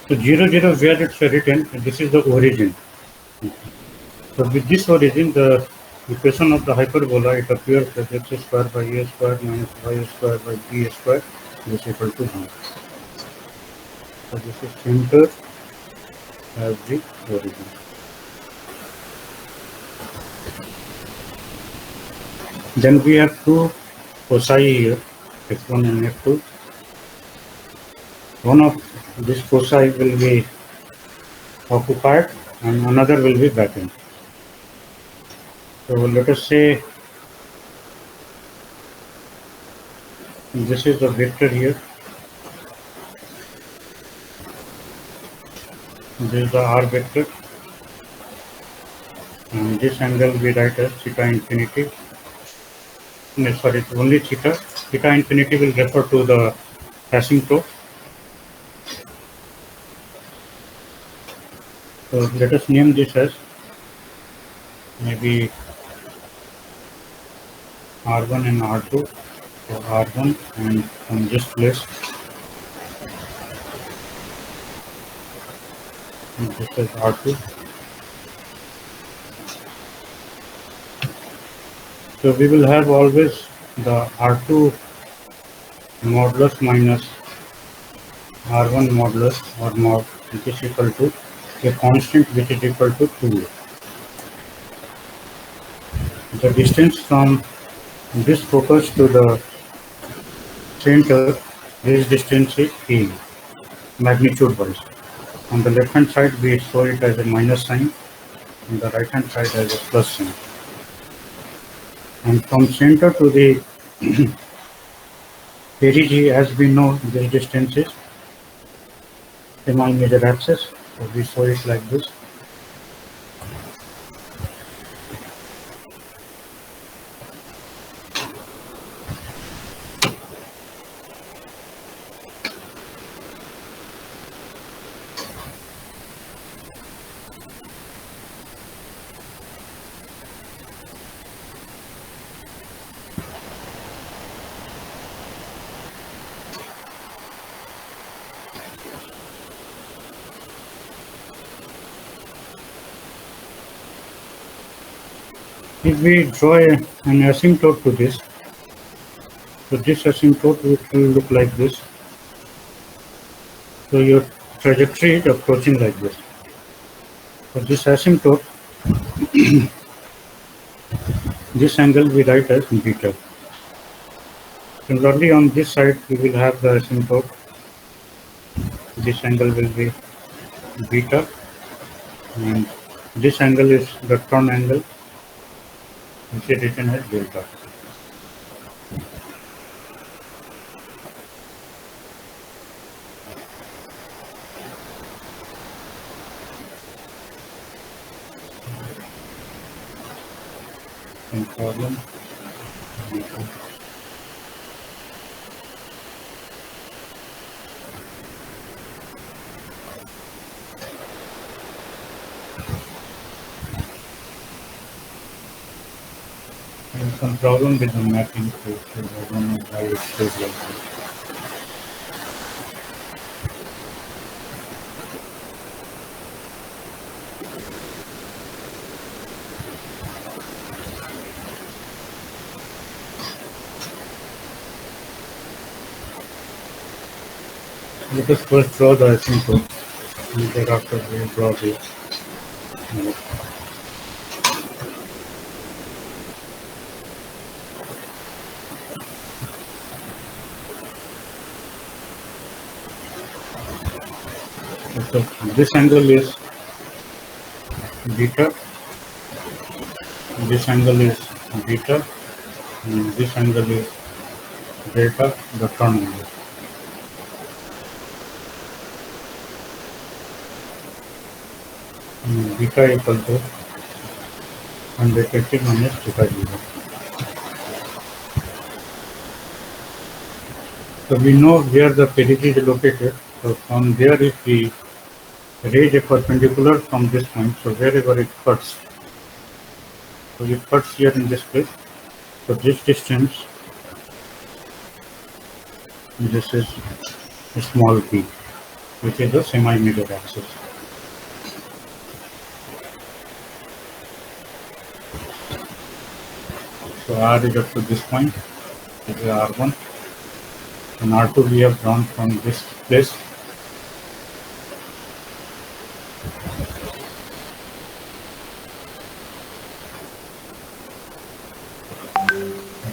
So 0, 0 where it's written, this is the origin. So with this origin, the equation of the hyperbola, it appears that x square by a square minus y square by b square is equal to 1. So this is center as the origin. Then we have two foci here, f1 and f2. One of this foci will be occupied and another will be vacant. So let us say this is the vector here. This is the r vector, and this angle we write as theta infinity. No, sorry, only theta. Theta infinity will refer to the asymptote. So let us name this as maybe R1 and R2. So R1, and from this place, and this is R2. So we will have always the R2 modulus minus R1 modulus or mod, which is equal to a constant which is equal to 2. The distance from this focus to the center, this distance is A, magnitude wise. On the left hand side we show it as a minus sign, on the right hand side as a plus sign. And from center to the perigee, as we know, this distance is semi-major axis, so we show it like this. If we draw an asymptote to this, so this asymptote will look like this. So your trajectory is approaching like this. So this asymptote, this angle we write as beta. Similarly, on this side we will have the asymptote. This angle will be beta, and this angle is the turn angle, which is written as delta. Problem. Some problem with the mapping code, so I don't know why it shows like this. Let us first draw the asymptote, and thereafter we will draw the so this angle is beta, this angle is beta, and this angle is delta, the turn angle. And beta equal to 180 minus theta 0. So we know where the perigee is located. So from there, if we raise a perpendicular from this point, so wherever it cuts, so it cuts here in this place. So this distance, this is a small p. which is the semi-major axis. So R is up to this point, this is R1, and R2 we have drawn from this place.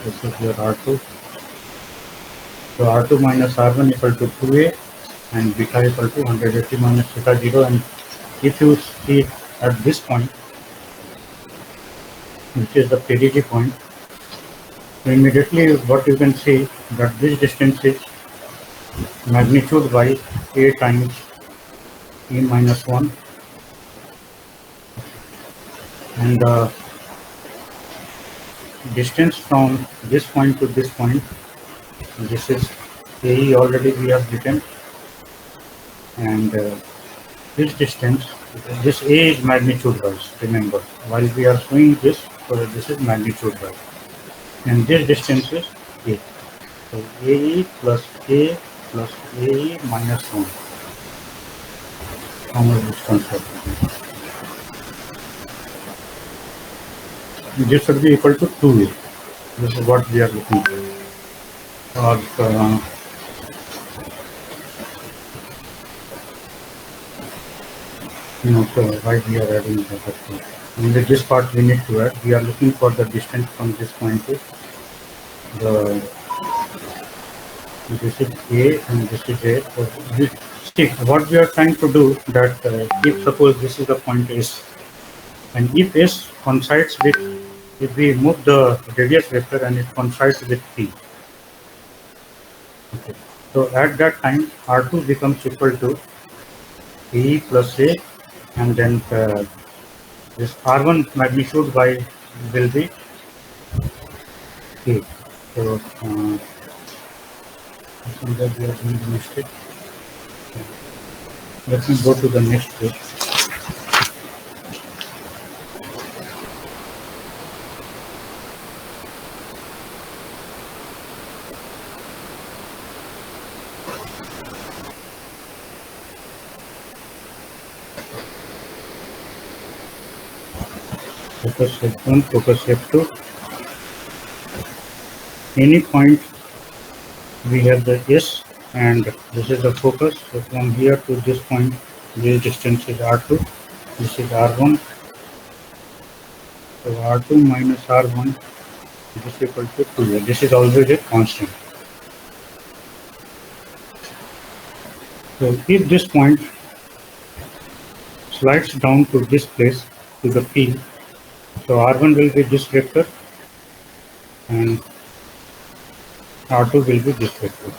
This is your R2. So R2 minus R1 equal to 2A and beta equal to 180 minus theta 0. And if you see at this point, which is the perigee point, so immediately what you can see that this distance is magnitude by A times E minus 1, and the distance from this point to this point, this is AE already we have written, and this distance, this A is magnitude wise, remember, while we are showing this, so this is magnitude wise, and this distance is A. So AE plus A plus AE minus 1. How much distance have we? This should be equal to 2A. This is what we are looking for. Or so why we are adding that? Only this part we need to add. We are looking for the distance from this point to the. This is A and this is A. So see, what we are trying to do that if suppose this is the point S, and if S coincides with, if we move the radius vector and it coincides with P. Okay. So at that time R2 becomes equal to E plus A, and then this R1 magnitude by will be A. So that we are doing the mistake. Let me go to the next page. Focus F1, focus F2. Any point we have the S, and this is the focus. So from here to this point, this distance is R2, this is R1. So R2 minus R1 is equal to 2. This is always a constant. So if this point slides down to this place, to the P, so R1 will be this vector and R2 will be this vector.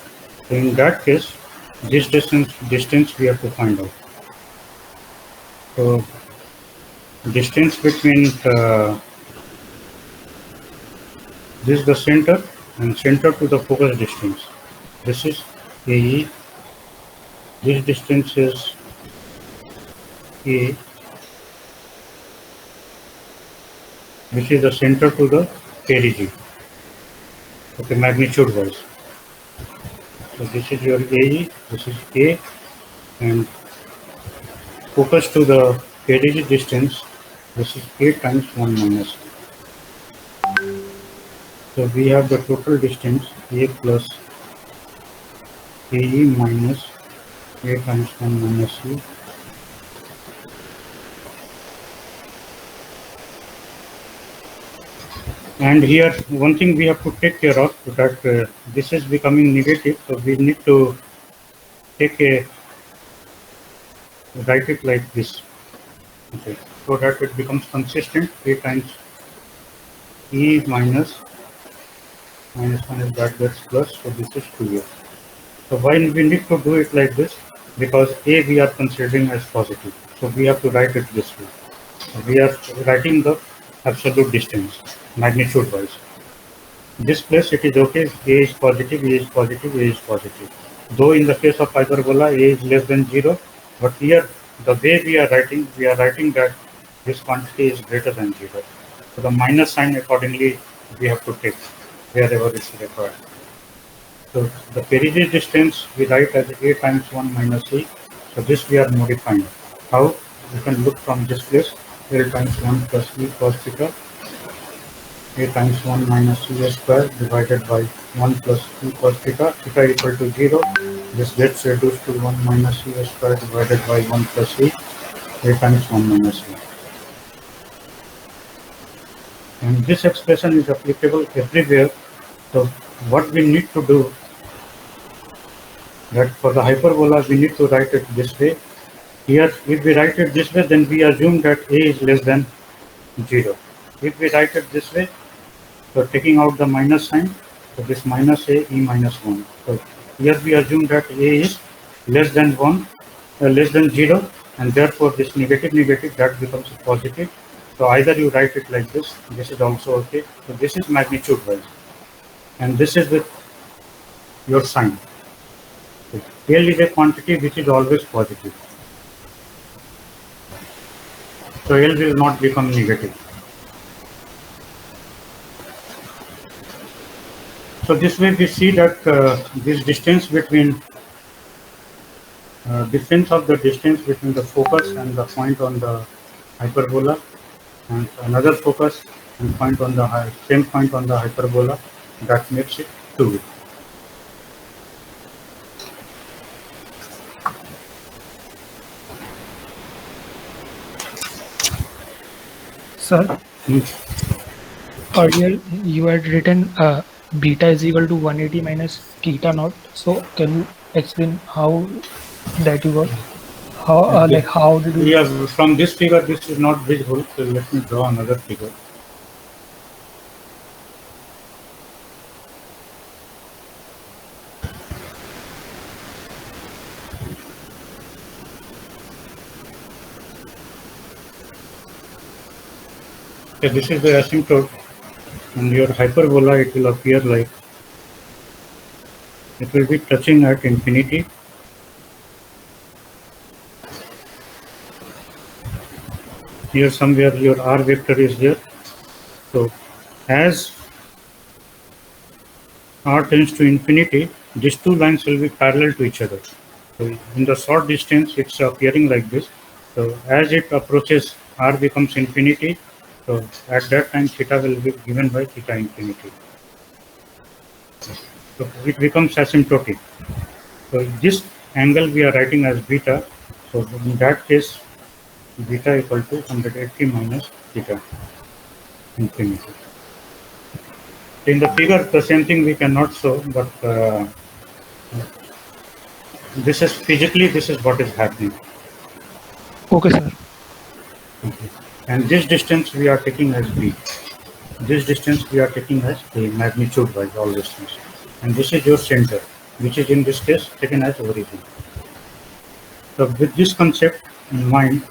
So in that case, this distance we have to find out. So distance between this is the center, and center to the focus distance. This is AE. This distance is A. This is the center to the perigee. Okay, magnitude wise. So this is your AE, this is A, and focus to the perigee distance, this is A times 1 minus. So we have the total distance A plus AE minus A times 1 minus C. And here one thing we have to take care of, that this is becoming negative, so we need to write it like this, okay, so that it becomes consistent. A times E minus 1 is that gets plus, so this is 2A. So why we need to do it like this? Because A we are considering as positive, so we have to write it this way. So we are writing the absolute distance magnitude wise. This place it is okay, A is positive, A is positive, A is positive. Though in the case of hyperbola A is less than 0, but here the way we are writing that this quantity is greater than 0. So the minus sign accordingly we have to take wherever it's required. So the perigee distance we write as A times 1 minus E, So this we are modifying. How? You can look from this place, L times 1 plus E cos theta, A times 1 minus E square divided by 1 plus E cos theta, theta equal to 0. This gets reduced to 1 minus E square divided by 1 plus E, A times 1 minus E. And this expression is applicable everywhere. So what we need to do, that for the hyperbola we need to write it this way. Here, if we write it this way, then we assume that A is less than 0. If we write it this way, so taking out the minus sign, so this minus A, E minus 1. So here we assume that A is less than 1, less than 0, and therefore this negative negative, that becomes a positive. So either you write it like this is also okay. So this is magnitude wise, and this is with your sign. So L is a quantity which is always positive. So L will not become negative. So this way we see that this distance between difference of the distance between the focus and the point on the hyperbola, and another focus and point on the same point on the hyperbola, that makes it 2. Sir, earlier you had written beta is equal to 180 minus theta naught. So can you explain how that you got? How like how did you? Yeah, from this figure this is not visible. So let me draw another figure. So this is the asymptote, and your hyperbola, it will appear like, it will be touching at infinity. Here somewhere your r vector is there. So as r tends to infinity, these two lines will be parallel to each other. So in the short distance, it's appearing like this. So as it approaches, r becomes infinity. So at that time, theta will be given by theta infinity. So it becomes asymptotic. So this angle we are writing as beta. So in that case, beta equal to 180 minus theta infinity. In the figure, the same thing we cannot show, but this is physically, this is what is happening. Okay, sir. Okay. And this distance we are taking as b. This distance we are taking as a magnitude wise, all distance. And this is your center, which is in this case taken as origin. So with this concept in mind,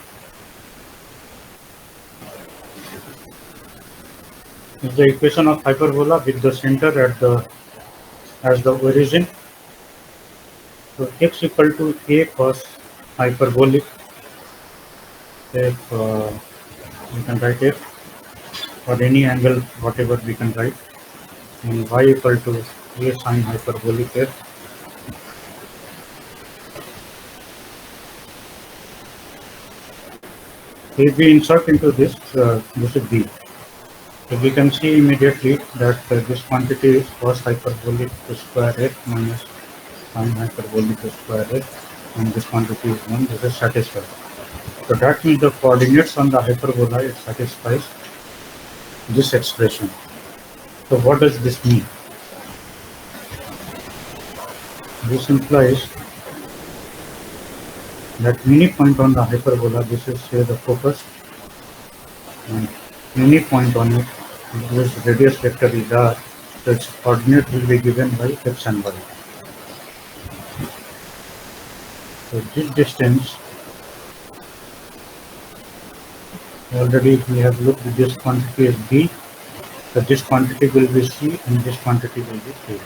is the equation of hyperbola with the center at the as the origin. So x equal to a cos hyperbolic. If we can write it, or any angle, whatever we can write, and y equal to a sine hyperbolic f. If we insert into this, this is b. So we can see immediately that this quantity is cos hyperbolic square f minus sine hyperbolic square f, and this quantity is 1. This is satisfied. So that means the coordinates on the hyperbola, it satisfies this expression. So what does this mean? This implies that any point on the hyperbola, this is say the focus, and any point on it, whose radius vector is r, so its coordinate will be given by x and y. So this distance, already we have looked at this quantity as b, so this quantity will be c and this quantity will be k.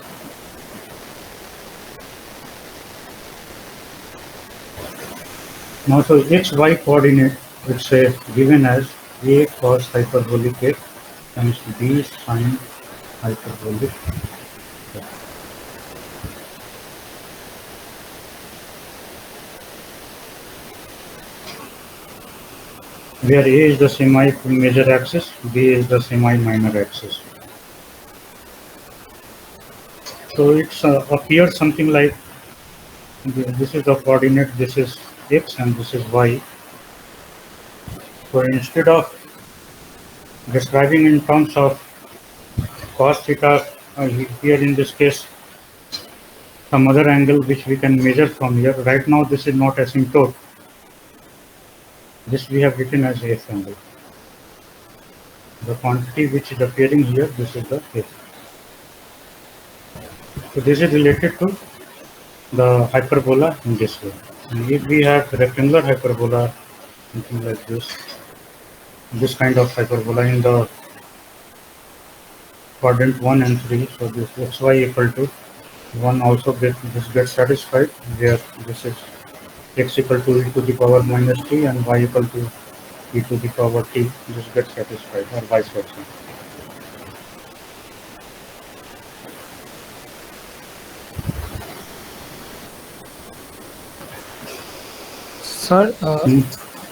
Now, so xy coordinate, it's given as a cos hyperbolic f times b sine hyperbolic f. where A is the semi-major axis, B is the semi-minor axis. So it's appears something like this is the coordinate, this is x and this is y. So instead of describing in terms of cos theta, here in this case some other angle which we can measure from here. Right now this is not asymptote. This we have written as f angle. The quantity which is appearing here, this is the f. So this is related to the hyperbola in this way. And if we have rectangular hyperbola, something like this kind of hyperbola in the quadrant 1 and 3, so this xy equal to 1 also gets satisfied, where this is x equal to e to the power minus t and y equal to e to the power t, this gets satisfied, or vice versa. Sir,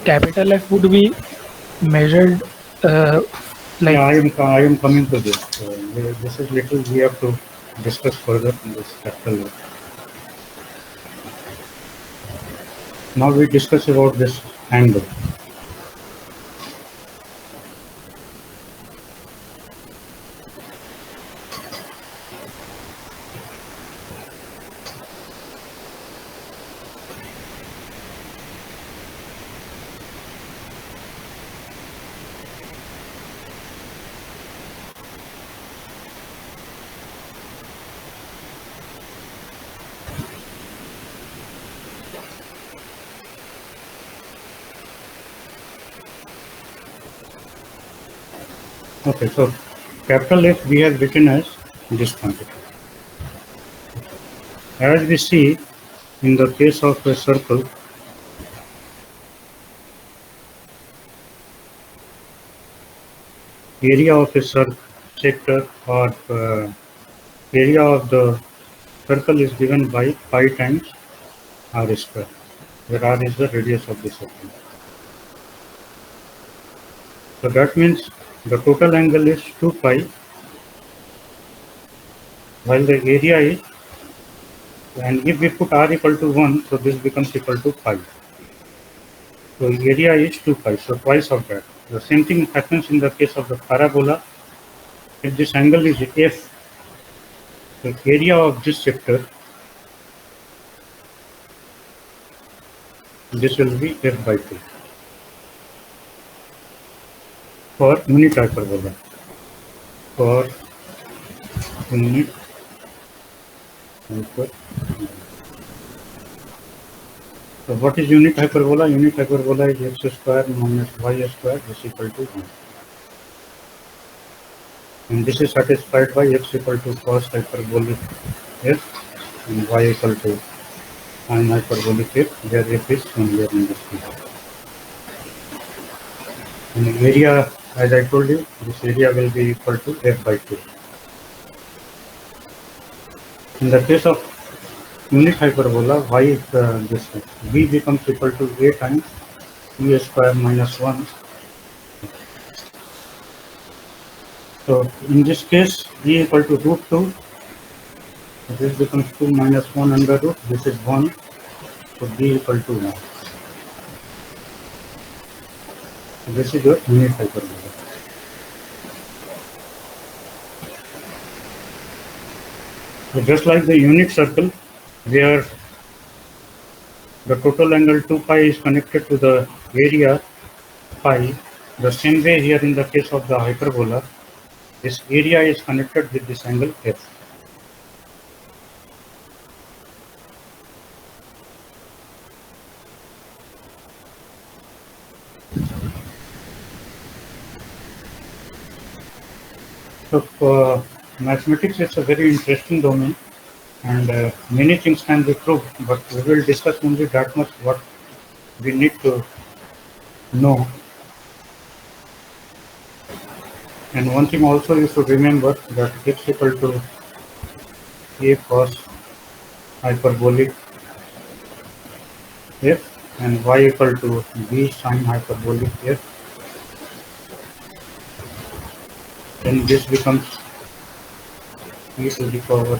capital F would be measured like. Yeah, I am coming to this. This is little we have to discuss further in this capital F. Now we discuss about this angle. Okay, so capital F we have written as this quantity. As we see in the case of a circle, area of a sector or area of the circle is given by pi times r square, where r is the radius of the circle. So that means the total angle is 2 pi, while the area is, and if we put r equal to 1, so this becomes equal to pi. So area is 2 pi, so twice of that. The same thing happens in the case of the parabola. If this angle is f, the area of this sector, this will be f by 2 for unit hyperbola. For unit hyperbola. So what is unit hyperbola? Unit hyperbola is x square minus y square is equal to 1. And this is satisfied by x equal to cos hyperbolic f and y equal to sin hyperbolic f, where f is shown here in this figure. And the area, as I told you, this area will be equal to f by 2. In the case of unit hyperbola, y is this way. B becomes equal to a times e square minus 1. So in this case, e equal to root 2. So this becomes 2 minus 1 under root. This is 1. So b equal to 1. So this is your unit hyperbola. So just like the unit circle, where the total angle 2 pi is connected to the area pi, the same way here in the case of the hyperbola, this area is connected with this angle f. So mathematics is a very interesting domain, and many things can be proved, but we will discuss only that much what we need to know. And one thing also you should remember, that x equal to a cos hyperbolic f and y equal to b sin hyperbolic f. then this becomes e to the power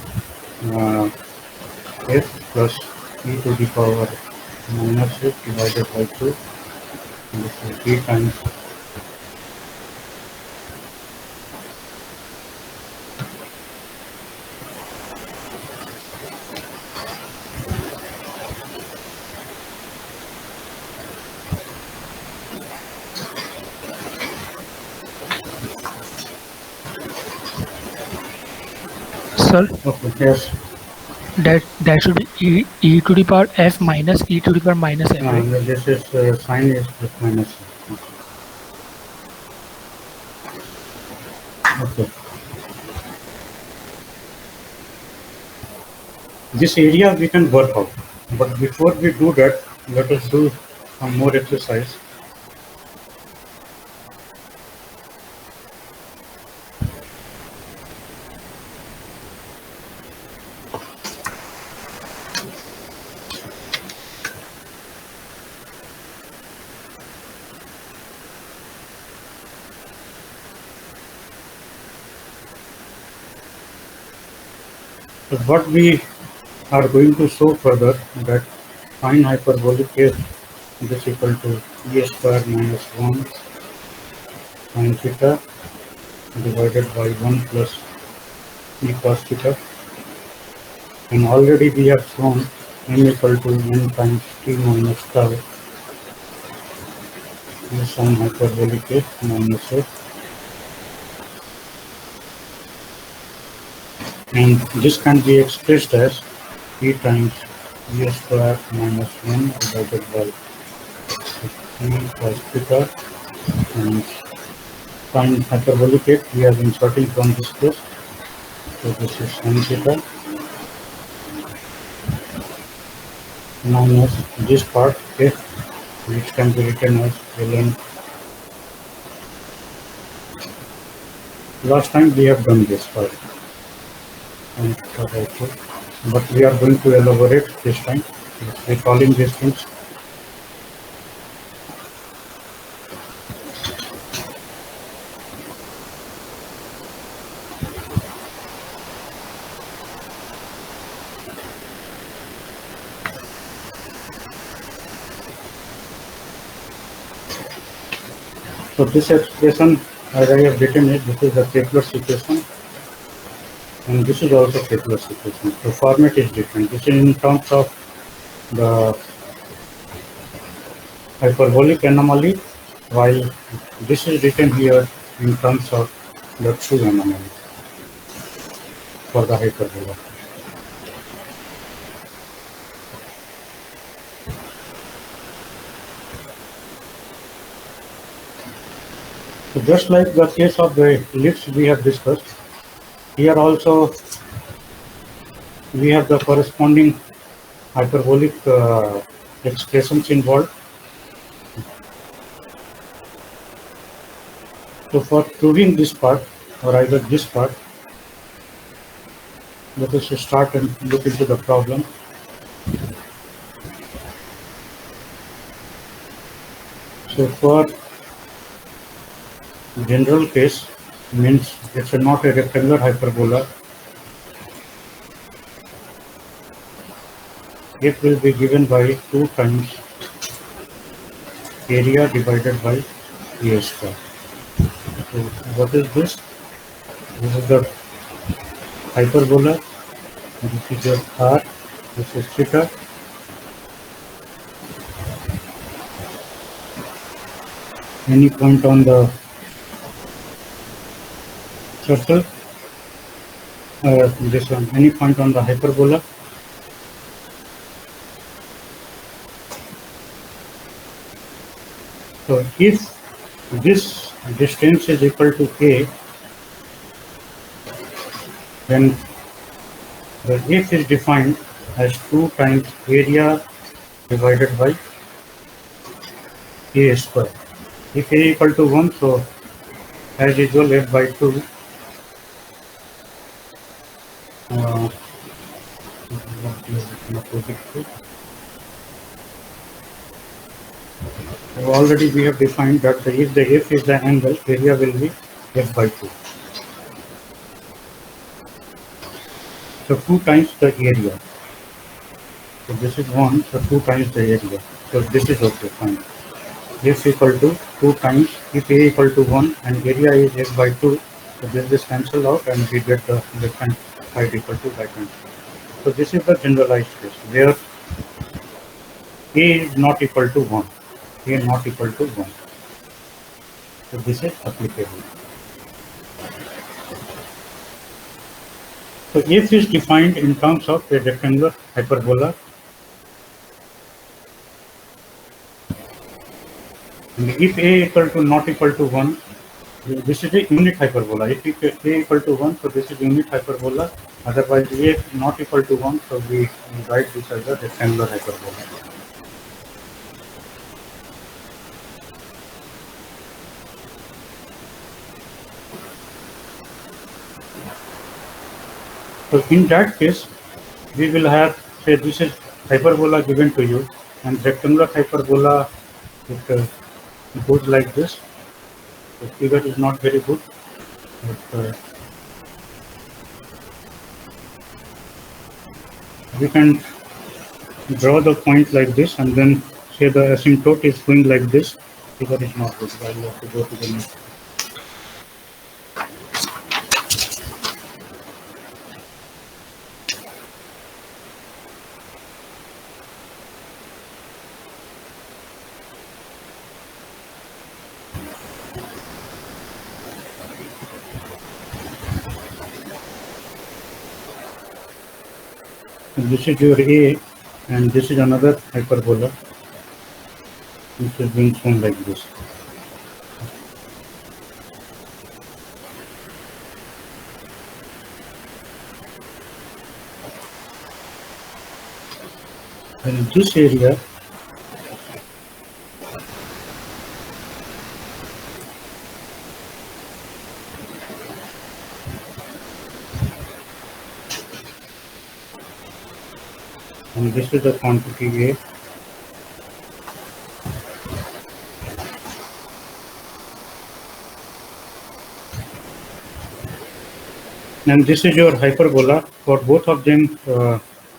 f plus e to the power minus f divided by 2. This is 3 times Sir, okay, yes, that should be e to the power f minus e to the power minus f, right? this is sine is plus minus. Okay, this area we can work out, but before we do that, let us do some more exercise. So what we are going to show further that sine hyperbolic is this equal to e square minus 1 sine theta divided by 1 plus e cos theta, and already we have shown m equal to n times t minus tau sine hyperbolic is minus f, and this can be expressed as e times e square minus 1 divided by e cos theta, and sine hyperbolic f we are inserting from this place, so this is sine theta minus this part f, which can be written as ln. Last time we have done this part, but we are going to elaborate this time by calling these things. So this expression, as I have written it, this is the Kepler's equation, and this is also Kepler's equation. The format is different. This is in terms of the hyperbolic anomaly, while this is written here in terms of the true anomaly for the hyperbola. So just like the case of the ellipse we have discussed, here also we have the corresponding hyperbolic expressions involved. So for proving this part, or either this part, let us start and look into the problem. So for general case, means it's not a rectangular hyperbola, it will be given by 2 times area divided by a square. So what is this? This is the hyperbola, this is your r, this is theta, any point on the circle, this one, any point on the hyperbola. So if this distance is equal to a, then the f is defined as 2 times area divided by a square. If a equal to 1, so as usual f by 2 already we have defined that if the f is the angle, area will be f by 2. So 2 times the area. So this is 1, so 2 times the area. So this is okay, fine. F equal to 2 times, if A equal to 1 and area is F by 2, so this cancel out and we get the left hand side equal to right hand side. So this is the generalized case where A is not equal to 1. A not equal to 1. So this is applicable. So F is defined in terms of a rectangular hyperbola. And if A equal to not equal to 1, this is a unit hyperbola. If A equal to 1, so this is unit hyperbola. Otherwise, A not equal to 1, so we write this as a rectangular hyperbola. So in that case, we will have, say, this is hyperbola given to you, and rectangular hyperbola, it goes like this. The figure is not very good, but we can draw the point like this, and then say the asymptote is going like this. Figure is not good. I will have to go to the next. This is your A, and this is another hyperbola, which is being shown like this. And this area, and this is the quantity A. And this is your hyperbola. For both of them,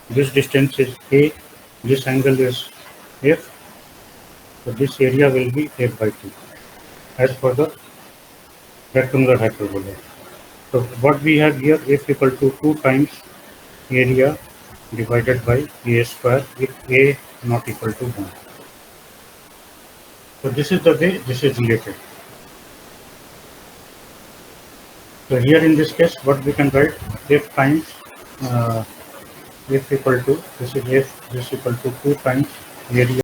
this distance is A, this angle is F, so this area will be F by 2 as for the rectangular hyperbola. So what we have here, F equal to 2 times area divided by A square with A not equal to 1. So this is the way this is related. So here in this case, what we can write, F times F equal to, this is F, this equal to 2 times area